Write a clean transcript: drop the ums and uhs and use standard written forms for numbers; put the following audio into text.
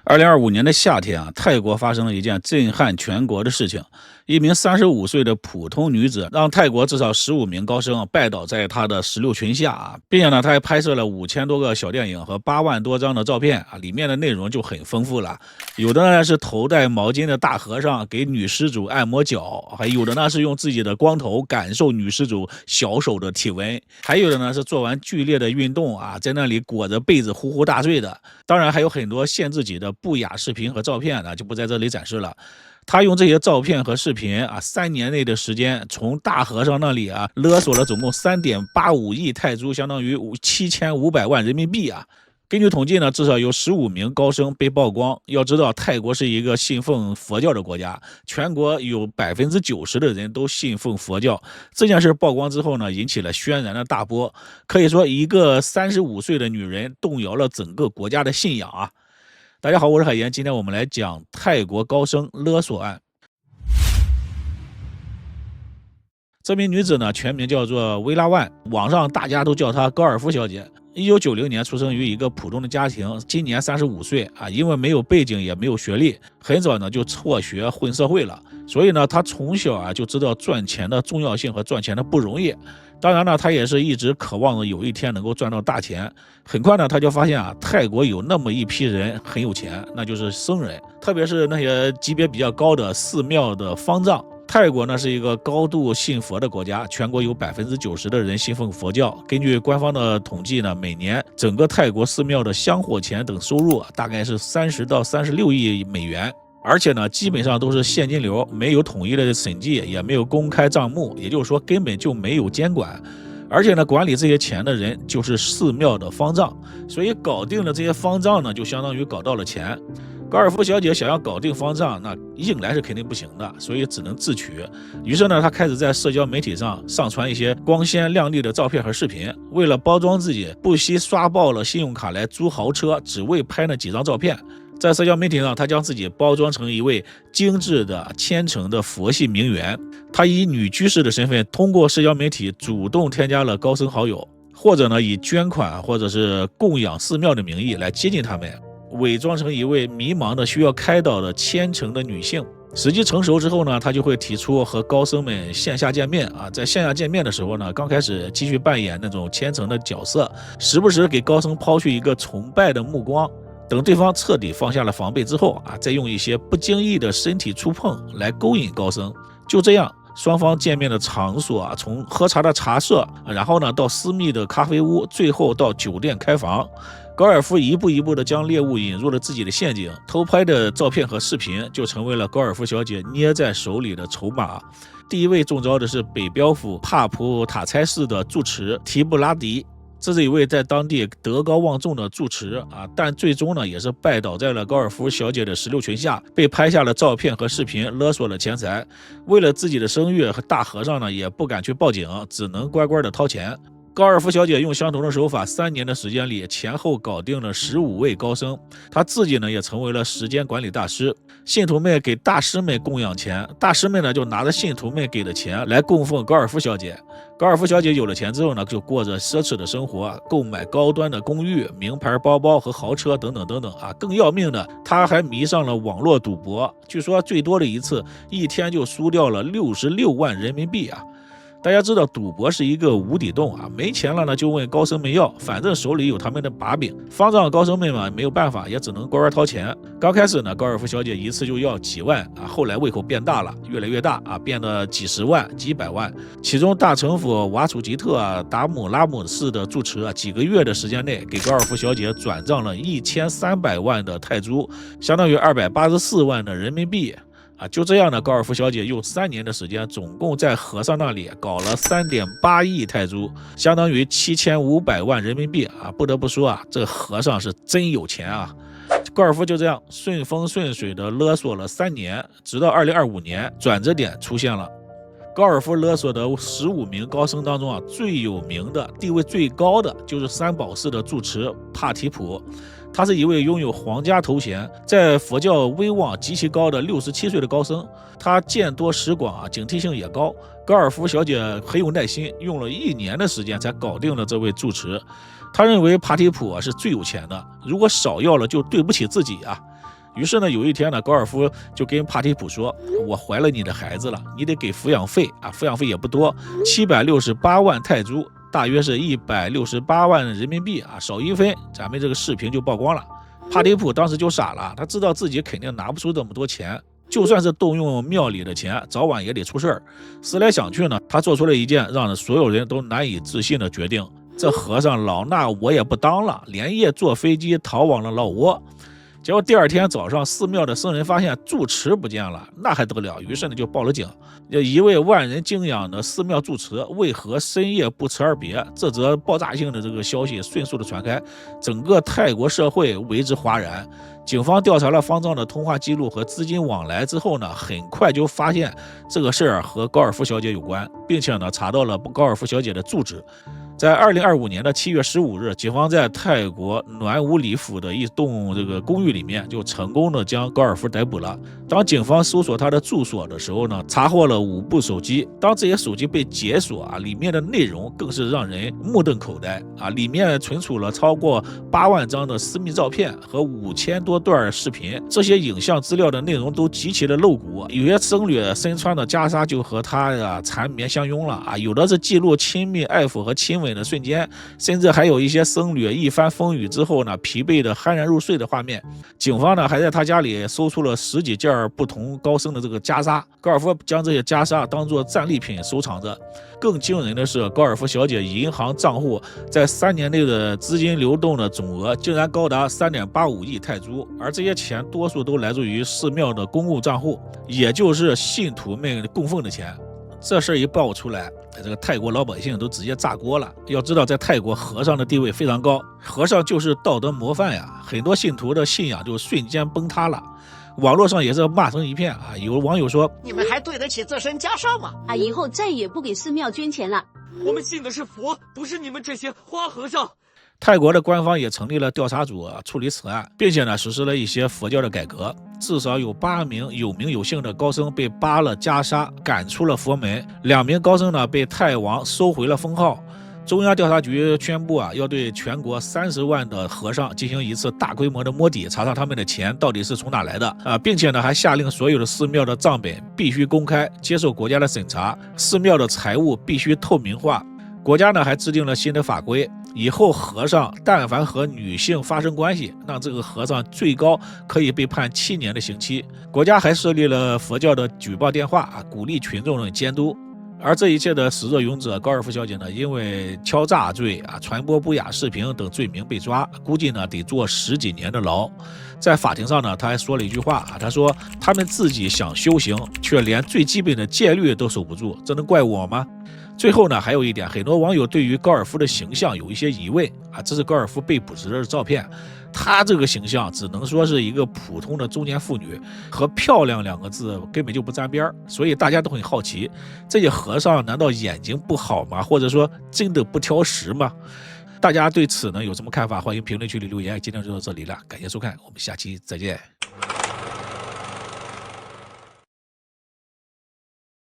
2025年的夏天啊，泰国发生了一件震撼全国的事情。一名35岁的普通女子，让泰国至少15名高生拜倒在她的石榴裙下啊，并且呢，她还拍摄了5000多个小电影和8万多张的照片啊，里面的内容就很丰富了。有的呢是头戴毛巾的大和尚给女施主按摩脚，还有的呢是用自己的光头感受女施主小手的体温，还有的呢是做完剧烈的运动啊，在那里裹着被子呼呼大睡的。当然还有很多限制级的不雅视频和照片呢，就不在这里展示了。他用这些照片和视频啊，3年内的时间，从大和尚那里啊勒索了总共3.85亿泰铢，相当于7500万人民币啊。根据统计呢，至少有15名高生被曝光。要知道，泰国是一个信奉佛教的国家，全国有90%的人都信奉佛教。这件事曝光之后呢，引起了轩然的大波。可以说，一个35岁的女人动摇了整个国家的信仰啊！大家好，我是海岩，今天我们来讲泰国高生勒索案。这名女子呢，全名叫做薇拉万，网上大家都叫她高尔夫小姐。1990年出生于一个普通的家庭，今年35岁啊，因为没有背景也没有学历，很早呢就辍学混社会了。所以呢，她从小啊就知道赚钱的重要性和赚钱的不容易。当然呢，她也是一直渴望有一天能够赚到大钱。很快呢，她就发现啊，泰国有那么一批人很有钱，那就是僧人，特别是那些级别比较高的寺庙的方丈。泰国呢是一个高度信佛的国家，全国有90%的人信奉佛教。根据官方的统计呢，每年整个泰国寺庙的香火钱等收入大概是30到36亿美元，而且呢基本上都是现金流，没有统一的审计，也没有公开账目，也就是说根本就没有监管。而且呢，管理这些钱的人就是寺庙的方丈，所以搞定了这些方丈呢，就相当于搞到了钱。高尔夫小姐想要搞定方丈，那硬来是肯定不行的，所以只能自取。于是呢，她开始在社交媒体上上传一些光鲜亮丽的照片和视频，为了包装自己，不惜刷爆了信用卡来租豪车，只为拍那几张照片。在社交媒体上，她将自己包装成一位精致的、虔诚的佛系名媛。她以女居士的身份，通过社交媒体主动添加了高僧好友，或者呢以捐款或者是供养寺庙的名义来接近他们。伪装成一位迷茫的需要开导的虔诚的女性。时机成熟之后呢，她就会提出和高僧们线下见面啊。在线下见面的时候呢，刚开始继续扮演那种虔诚的角色，时不时给高僧抛去一个崇拜的目光。等对方彻底放下了防备之后啊，再用一些不经意的身体触碰来勾引高僧。就这样，双方见面的场所啊，从喝茶的茶社，然后呢到私密的咖啡屋，最后到酒店开房。高尔夫一步一步地将猎物引入了自己的陷阱，偷拍的照片和视频就成为了高尔夫小姐捏在手里的筹码。第一位中招的是北标府帕普塔差市的住持提布拉迪，这是一位在当地德高望重的住持啊，但最终呢也是拜倒在了高尔夫小姐的石榴裙下，被拍下了照片和视频，勒索了钱财。为了自己的声誉，和大和尚呢也不敢去报警，只能乖乖的掏钱。高尔夫小姐用相同的手法，3年的时间里前后搞定了15位高僧，她自己呢也成为了时间管理大师。信徒们给大师们供养钱，大师们呢就拿着信徒们给的钱来供奉高尔夫小姐。高尔夫小姐有了钱之后呢，就过着奢侈的生活，购买高端的公寓、名牌包包和豪车等等等等啊。更要命的，她还迷上了网络赌博，据说最多的一次一天就输掉了66万人民币啊。大家知道赌博是一个无底洞啊，没钱了呢就问高僧们要，反正手里有他们的把柄。方丈高僧们嘛没有办法，也只能乖乖掏钱。刚开始呢，高尔夫小姐一次就要几万啊，后来胃口变大了，越来越大啊，变得几十万、几百万。其中大城府瓦楚吉特达姆拉姆市的住持几个月的时间内，给高尔夫小姐转账了1300万的泰铢，相当于284万的人民币。就这样呢，高尔夫小姐用3年的时间，总共在和尚那里搞了3.8亿泰铢，相当于7500万人民币啊！不得不说啊，这个和尚是真有钱啊！高尔夫就这样顺风顺水的勒索了3年，直到2025年，转折点出现了。高尔夫勒索的15名高僧当中啊，最有名的、地位最高的就是三宝寺的住持帕提普。他是一位拥有皇家头衔，在佛教威望极其高的67岁的高僧。他见多识广啊，警惕性也高。高尔夫小姐很有耐心，用了1年的时间才搞定了这位住持。他认为帕提普是最有钱的，如果少要了就对不起自己啊。于是呢，有一天呢，高尔夫就跟帕提普说：“我怀了你的孩子了，你得给抚养费啊，抚养费也不多，768万泰铢，大约是168万人民币啊，少一分，咱们这个视频就曝光了。”帕提普当时就傻了，他知道自己肯定拿不出这么多钱，就算是动用庙里的钱，早晚也得出事儿。思来想去呢，他做出了一件让所有人都难以置信的决定：这和尚老衲我也不当了，连夜坐飞机逃往了老挝。结果第二天早上，寺庙的僧人发现住持不见了，那还得了？于是呢就报了警。一位万人敬仰的寺庙住持为何深夜不辞而别？这则爆炸性的这个消息迅速的传开，整个泰国社会为之哗然。警方调查了方丈的通话记录和资金往来之后呢，很快就发现这个事儿和高尔夫小姐有关，并且呢查到了高尔夫小姐的住址。在2025年的7月15日，警方在泰国暖武里府的一栋这个公寓里面就成功的将高尔夫逮捕了。当警方搜索他的住所的时候呢，查获了5部手机。当这些手机被解锁啊，里面的内容更是让人目瞪口呆啊！里面存储了超过8万张的私密照片和5000多段视频，这些影像资料的内容都极其的露骨，有些僧侣身穿的袈裟就和他缠绵相拥了啊，有的是记录亲密爱抚和亲吻的瞬间，甚至还有一些僧侣一番风雨之后呢，疲惫的酣然入睡的画面。警方呢还在他家里搜出了10几件不同高僧的这个袈裟，高尔夫将这些袈裟当作战利品收藏着。更惊人的是，高尔夫小姐银行账户在3年内的资金流动的总额竟然高达3.85亿泰铢，而这些钱多数都来自于寺庙的公共账户，也就是信徒们供奉的钱。这事儿一爆出来，这个泰国老百姓都直接炸锅了。要知道，在泰国和尚的地位非常高，和尚就是道德模范呀，很多信徒的信仰就瞬间崩塌了。网络上也是骂成一片啊！有网友说：“你们还对得起这身袈裟吗？啊，以后再也不给寺庙捐钱了。我们信的是佛，不是你们这些花和尚。”泰国的官方也成立了调查组处理此案，并且呢实施了一些佛教的改革，至少有8名有名有姓的高僧被扒了袈裟，赶出了佛门；2名高僧呢被泰王收回了封号。中央调查局宣布要对全国30万的和尚进行一次大规模的摸底，查查他们的钱到底是从哪来的并且呢还下令所有的寺庙的账本必须公开，接受国家的审查，寺庙的财务必须透明化。国家呢还制定了新的法规，以后和尚但凡和女性发生关系，那这个和尚最高可以被判7年的刑期。国家还设立了佛教的举报电话鼓励群众的监督。而这一切的始作俑者高尔夫小姐呢，因为敲诈罪传播不雅视频等罪名被抓，估计呢得坐10几年的牢。在法庭上呢，他还说了一句话他说他们自己想修行，却连最基本的戒律都守不住，这能怪我吗？最后呢，还有一点，很多网友对于高尔夫的形象有一些疑问这是高尔夫被捕时的照片，他这个形象只能说是一个普通的中年妇女，和漂亮2个字根本就不沾边，所以大家都很好奇，这些和尚难道眼睛不好吗？或者说真的不挑食吗？大家对此呢有什么看法？欢迎评论区里留言。今天就到这里了，感谢收看，我们下期再见。